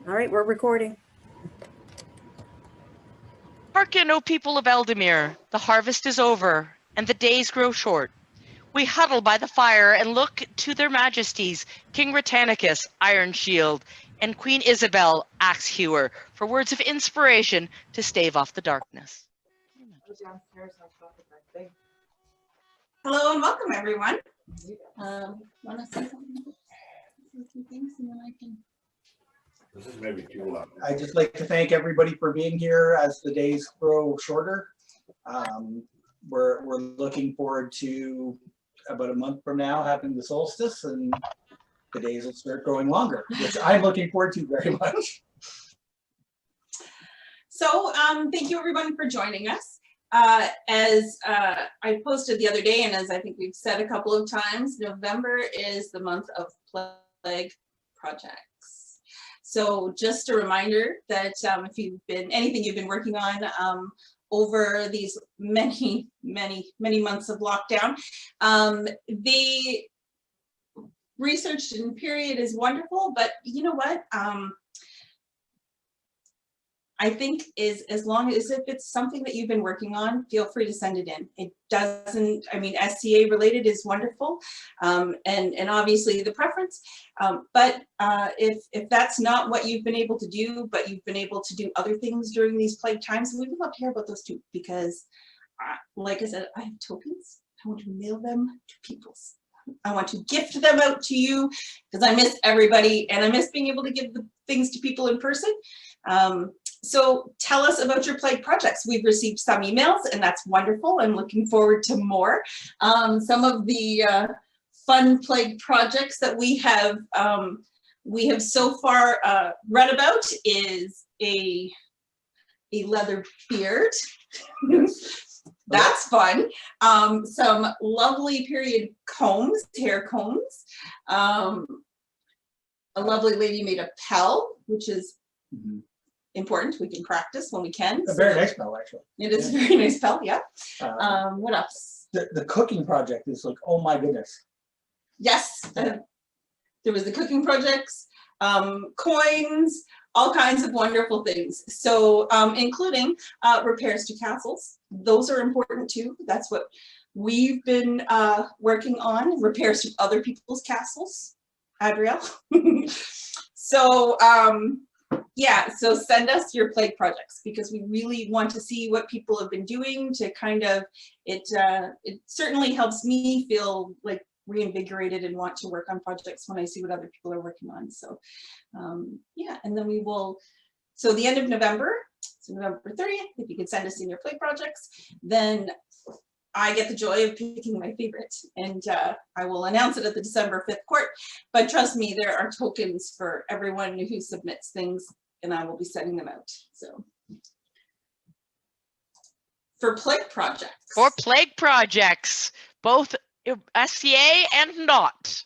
All right, we're recording. Hearken, O people of Ealdormere, the harvest is over, and the days grow short. We huddle by the fire and look to their Majesties, King Britannicus, Iron Shield, and Queen Isabel, Axe Hewer, for words of inspiration to stave off the darkness. Hello and welcome, everyone. Want to say something? A few things, and then I can. This is maybe too long. I'd just like to thank everybody for being here as the days grow shorter. We're looking forward to about a month from now having the solstice, and the days will start growing longer, which I'm looking forward to very much. So thank you everyone for joining us. As I posted the other day, and as I think we've said a couple of times, November is the month of plague projects. So just a reminder that if you've been, anything you've been working on over these many months of lockdown, the research and period is wonderful, but you know what? I think is as long as if it's something that you've been working on, feel free to send it in. It doesn't, I mean, SCA related is wonderful, and obviously the preference, but if that's not what you've been able to do, but you've been able to do other things during these plague times, we would love to hear about those too, because like I said, I have tokens. I want to mail them to people. I want to gift them out to you because I miss everybody and I miss being able to give the things to people in person. So tell us about your plague projects. We've received some emails and that's wonderful. I'm looking forward to more. Some of the fun plague projects that we have so far read about is a leather beard. That's fun. Some lovely period combs, hair combs. A lovely lady made a pell, which is important. We can practice when we can. A very nice pell, actually. It is a very nice pell, yeah. What else? The cooking project is like, oh my goodness. Yes, there was the cooking projects, coins, all kinds of wonderful things. So including repairs to castles. Those are important too. That's what we've been working on, repairs to other people's castles, Adriel. So yeah, so send us your plague projects because we really want to see what people have been doing to kind of, it certainly helps me feel like reinvigorated and want to work on projects when I see what other people are working on. So yeah, and then we will, so the end of November, so November 30th, if you could send us in your plague projects, then I get the joy of picking my favorite, and I will announce it at the December 5th court. But trust me, there are tokens for everyone who submits things, and I will be sending them out. So for plague projects. For plague projects, both SCA and not.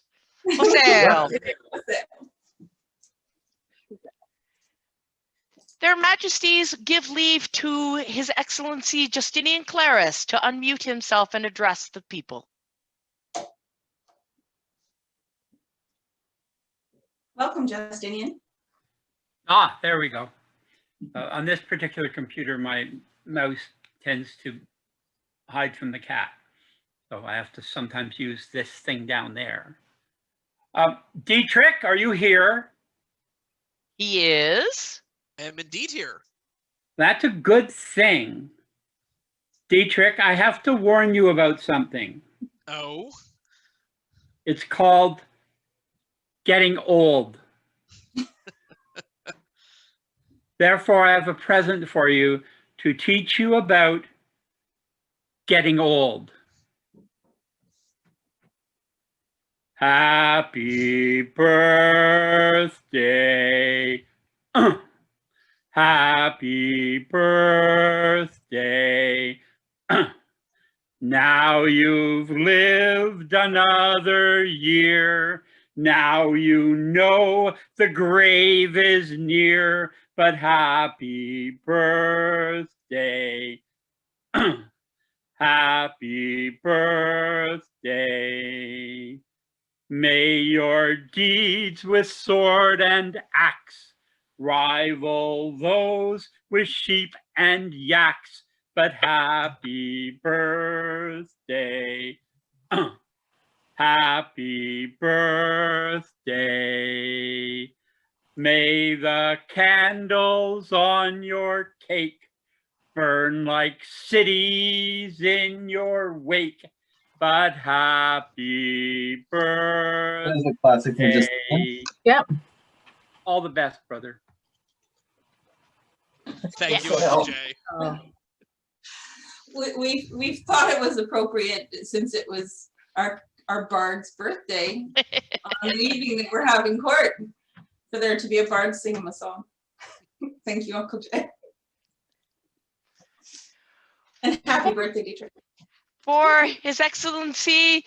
For sale. Their Majesties give leave to His Excellency Justinian Claris to unmute himself and address the people. Welcome, Justinian. Ah, there we go. On this particular computer, my mouse tends to hide from the cat. So I have to sometimes use this thing down there. Dietrich, are you here? He is. I am indeed here. That's a good thing. Dietrich, I have to warn you about something. Oh? It's called getting old. Therefore, I have a present for you to teach you about getting old. Happy birthday. Happy birthday. Now you've lived another year. Now you know the grave is near, but happy birthday. Happy birthday. May your deeds with sword and axe rival those with sheep and yaks, but happy birthday. Happy birthday. May the candles on your cake burn like cities in your wake, but happy That is a classic from just. birthday. Yep. All the best, brother. Thank you, Yeah. Uncle Jay. Oh, We've thought it was appropriate since it was our bard's birthday on the evening that we're having court for there to be a bard sing him a song. Thank you, Uncle Jay. And happy birthday, Dietrich. For His Excellency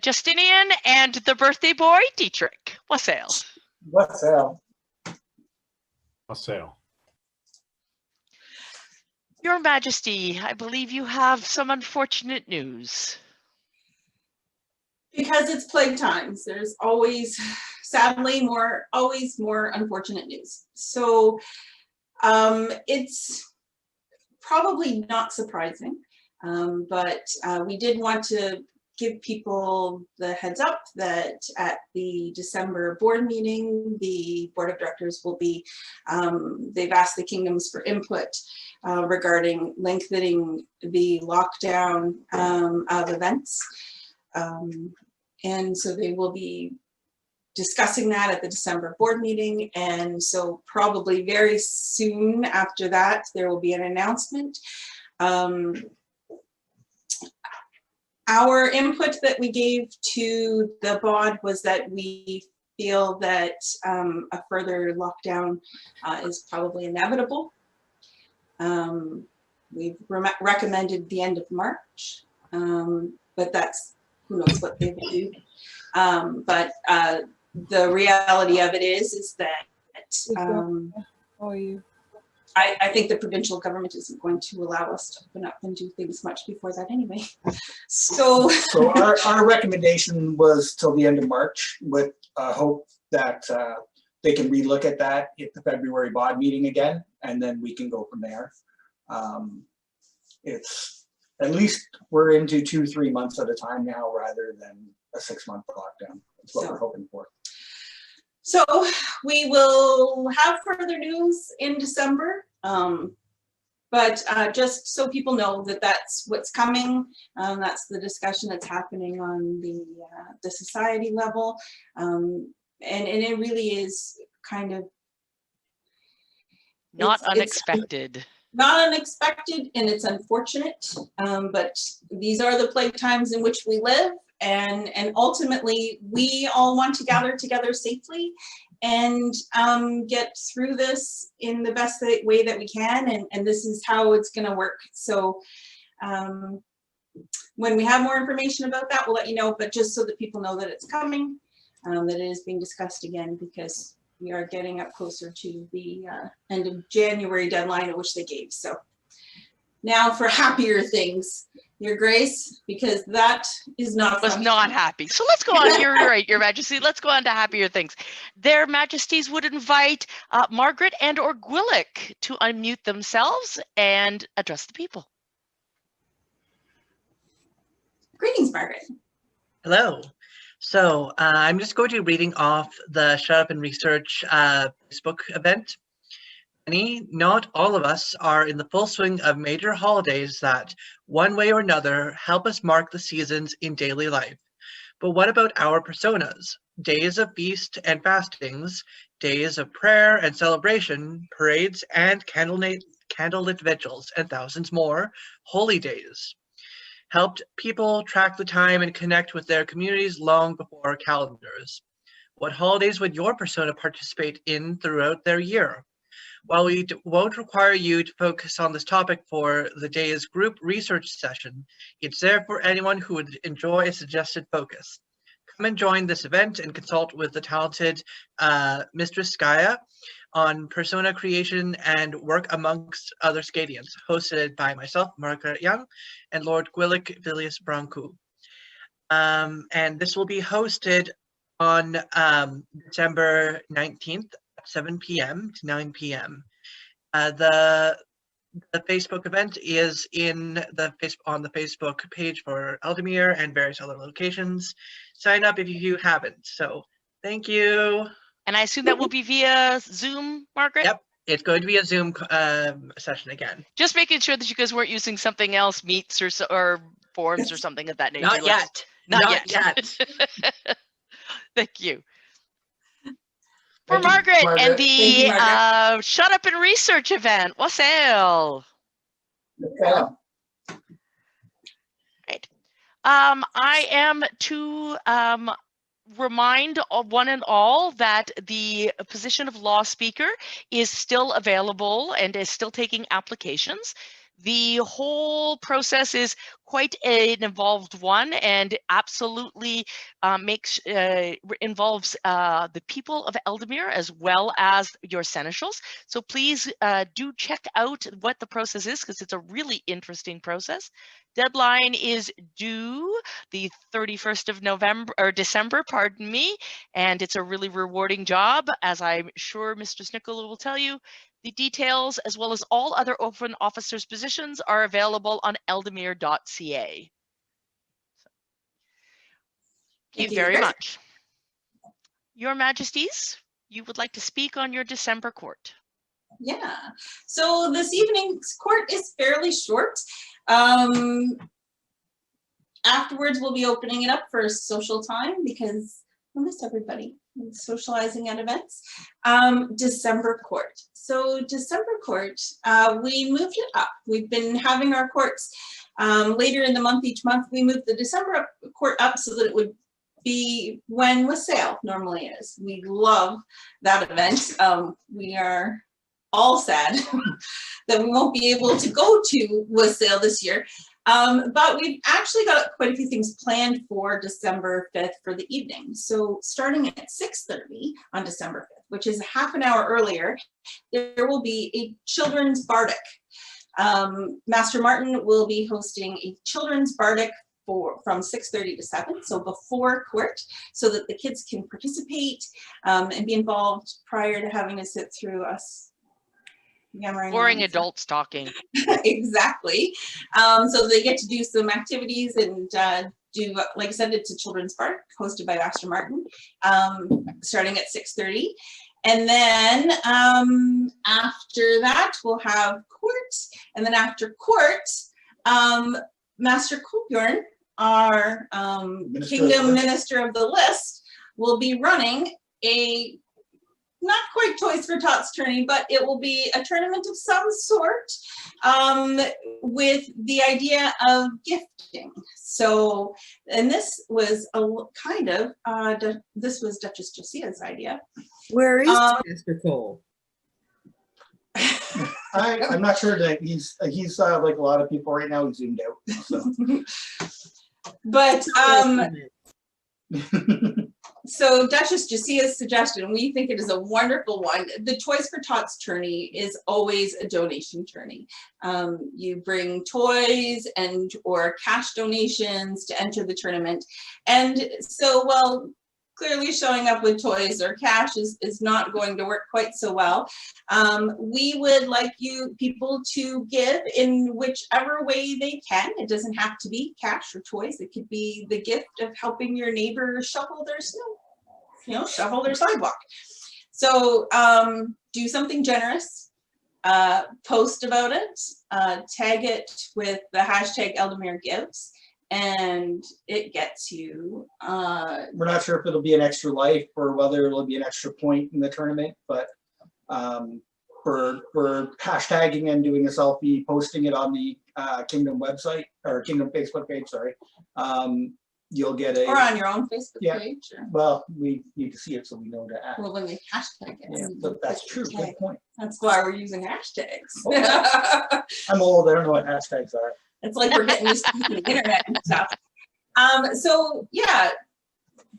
Justinian and the birthday boy Dietrich. Wassail. What's that? A sale. Your Majesty, I believe you have some unfortunate news. Because it's plague times, there's always, sadly, always more unfortunate news. So it's probably not surprising, but we did want to give people the heads up that at the December board meeting, the board of directors will be, they've asked the kingdoms for input regarding lengthening the lockdown of events. And so they will be discussing that at the December board meeting. And so probably very soon after that, there will be an announcement. Our input that we gave to the BOD was that we feel that a further lockdown is probably inevitable. We've recommended the end of March, but that's, who knows what they will do. But the reality of it is that I think the provincial government isn't going to allow us to open up and do things much before that anyway. So Our recommendation was till the end of March with hope that they can relook at that at the February BOD meeting again, and then we can go from there. It's at least we're into 2-3 months at a time now rather than a 6-month lockdown. That's what we're hoping for. So we will have further news in December, but just so people know that that's what's coming. That's the discussion that's happening on the society level, and it really is kind of Not it's unexpected. not unexpected, and it's unfortunate, but these are the plague times in which we live. And ultimately, we all want to gather together safely and get through this in the best way that we can. And this is how it's going to work. So when we have more information about that, we'll let you know. But just so that people know that it's coming, that it is being discussed again, because we are getting up closer to the end of January deadline at which they gave. So now for happier things, Your Grace, because that is not Was something- not happy. So let's go on. You're right, Your Majesty. Let's go on to happier things. Their Majesties would invite Margaret and or Gwillick to unmute themselves and address the people. Greetings, Margaret. hello. So I'm just going to be reading off the Shut Up and Research Facebook event. Not all of us are in the full swing of major holidays that, one way or another, help us mark the seasons in daily life. But what about our personas? Days of feast and fastings, days of prayer and celebration, parades and candlelit vigils, and thousands more holy days. Helped people track the time and connect with their communities long before calendars. What holidays would your persona participate in throughout their year? While we won't require you to focus on this topic for the day's group research session, it's there for anyone who would enjoy a suggested focus. Come and join this event and consult with the talented Mistress Skaya on persona creation and work amongst other Scadians, hosted by myself, Margaret Young, and Lord Gwillick Villius Brancu. And this will be hosted on December 19th 7 p.m. to 9 p.m. The Facebook event is on the Facebook page for Ealdormere and various other locations. Sign up if you haven't. So thank you. And I assume that will be via Zoom, Margaret? Yep, it's going to be a Zoom session again. Just making sure that you guys weren't using something else, Meets or Forms or something of that nature. Not yet. Not yet. Thank you. For Thank you, Margaret and Margaret. the Thank you, Margaret. Shut Up and Research event. Wassail. Yeah. Right. I am to remind one and all that the position of law speaker is still available and is still taking applications. The whole process is quite an involved one and absolutely involves the people of Ealdormere as well as your seneschals. So please do check out what the process is, because it's a really interesting process. Deadline is due the 31st of December, pardon me, and it's a really rewarding job, as I'm sure Mr. Snickle will tell you. The details, as well as all other open officers' positions, are available on ealdormere.ca. Thank you very much. Your Majesties, you would like to speak on your December court. Yeah, so this evening's court is fairly short. Afterwards, we'll be opening it up for social time because I miss everybody socializing at events. December court. So December court, we moved it up. We've been having our courts later in the month each month. We moved the December court up so that it would be when Wassail normally is. We love that event. We are all sad that we won't be able to go to Wassail this year. But we've actually got quite a few things planned for December 5th for the evening. So starting at 6:30 on December 5th, which is half an hour earlier, there will be a children's bardic. Master Martin will be hosting a children's bardic from 6:30 to 7, so before court, so that the kids can participate and be involved prior to having to sit through us Boring adults talking. Exactly. So they get to do some activities and do, like I said, it's a children's park hosted by Master Martin, starting at 6:30. And then after that, we'll have court. And then after court, Master Bjarn, our Kingdom Minister of the List, will be running a not quite Toys for Tots tourney, but it will be a tournament of some sort with the idea of gifting. So, and this was a kind of, this was Duchess Josiah's idea. Where is Mr. Cole? I'm not sure that he's like a lot of people right now, he's zoomed out. So. But so Duchess Josiah's suggestion, we think it is a wonderful one. The Toys for Tots tourney is always a donation tourney. You bring toys and or cash donations to enter the tournament. And so, well, clearly showing up with toys or cash is not going to work quite so well. We would like you people to give in whichever way they can. It doesn't have to be cash or toys. It could be the gift of helping your neighbor shovel their snow, shovel their sidewalk. So do something generous, post about it, tag it with the hashtag Ealdormere Gives, and it gets you. We're not sure if it'll be an extra life or whether it'll be an extra point in the tournament, but for hashtagging and doing a selfie, posting it on the Kingdom website or Kingdom Facebook page, sorry, you'll get a. Or on your own Facebook page. Or, well, we need to see it so we know to add. well, when we hashtag it. Yeah, but that's true. Good point. That's why we're using hashtags. Oh, I'm old. I don't know what hashtags are. It's like we're getting used to the internet and stuff. So yeah,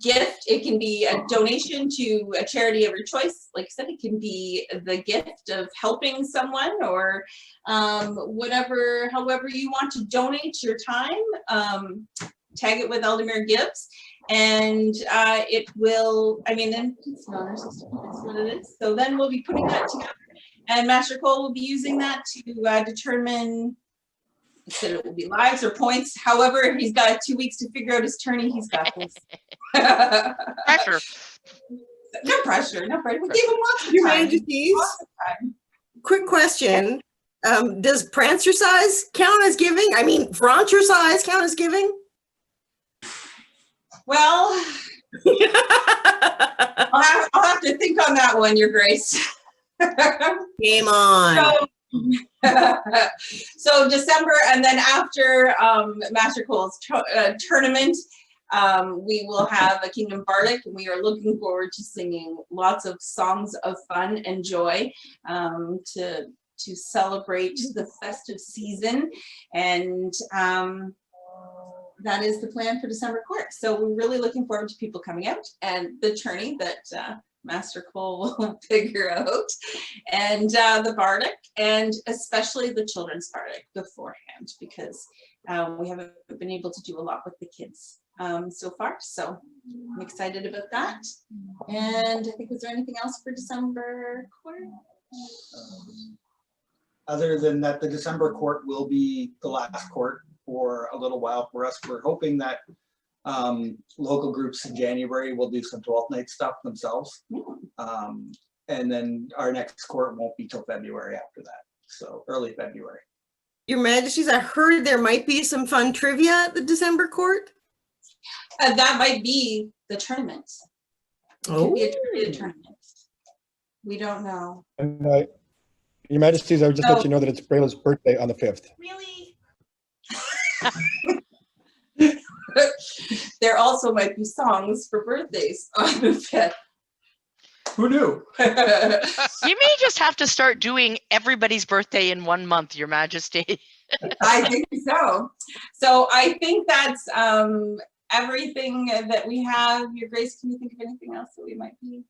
gift, it can be a donation to a charity of your choice. Like I said, it can be the gift of helping someone or however you want to donate your time. Tag it with Ealdormere Gives. And it will, I mean, then it's not our system, that's what it is. So then we'll be putting that together. And Master Cole will be using that to determine, he said it will be lives or points. However, if he's got 2 weeks to figure out his tourney, he's got this. Pressure. No pressure, no pressure. We gave him lots of Your time. Majesties, Lots of time. quick question. Does Prancer size count as giving? I mean, Francher size count as giving? Well, I'll have to think on that one, Your Grace. Game on. So December, and then after Master Cole's tournament, we will have a Kingdom Bardic, and we are looking forward to singing lots of songs of fun and joy to celebrate the festive season. And that is the plan for December court. So we're really looking forward to people coming out and the tourney that Master Cole will figure out, and the Bardic, and especially the children's Bardic beforehand, because we haven't been able to do a lot with the kids so far. So I'm excited about that. And I think, was there anything else for December court? Other than that, the December court will be the last court for a little while for us. We're hoping that local groups in January will do some 12th night stuff themselves. And then our next court won't be till February after that. So early February. Your Majesties, I heard there might be some fun trivia at the December court. That might be the tournament. It could be a trivia tournament. We don't know. And Your Majesties, I would just let you know that it's Brayla's birthday on the 5th. Really? There also might be songs for birthdays on the 5th. Who knew? You may just have to start doing everybody's birthday in 1 month, Your Majesty. I think so. So I think that's everything that we have. Your Grace, can you think of anything else that we might be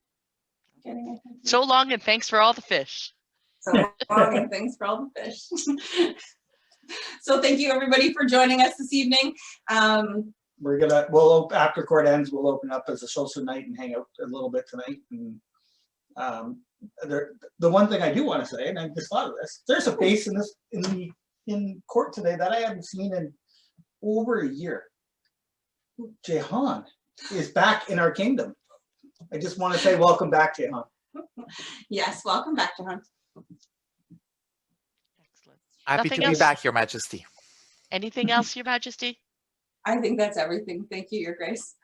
getting? So long, and thanks for all the fish. So long, and thanks for all the fish. So thank you, everybody, for joining us this evening. After court ends, we'll open up as a social night and hang out a little bit tonight. And the one thing I do want to say, and I just thought of this, there's a face in court today that I haven't seen in over a year. Jehan is back in our kingdom. I just want to say welcome back, Jehan. Yes, welcome back, Jehan. Excellent. Happy Nothing to else? be back, Your Majesty. Anything else, Your Majesty? I think that's everything. Thank you, Your Grace.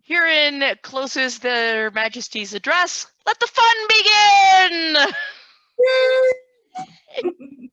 Herein closes their Majesty's address. Let the fun begin!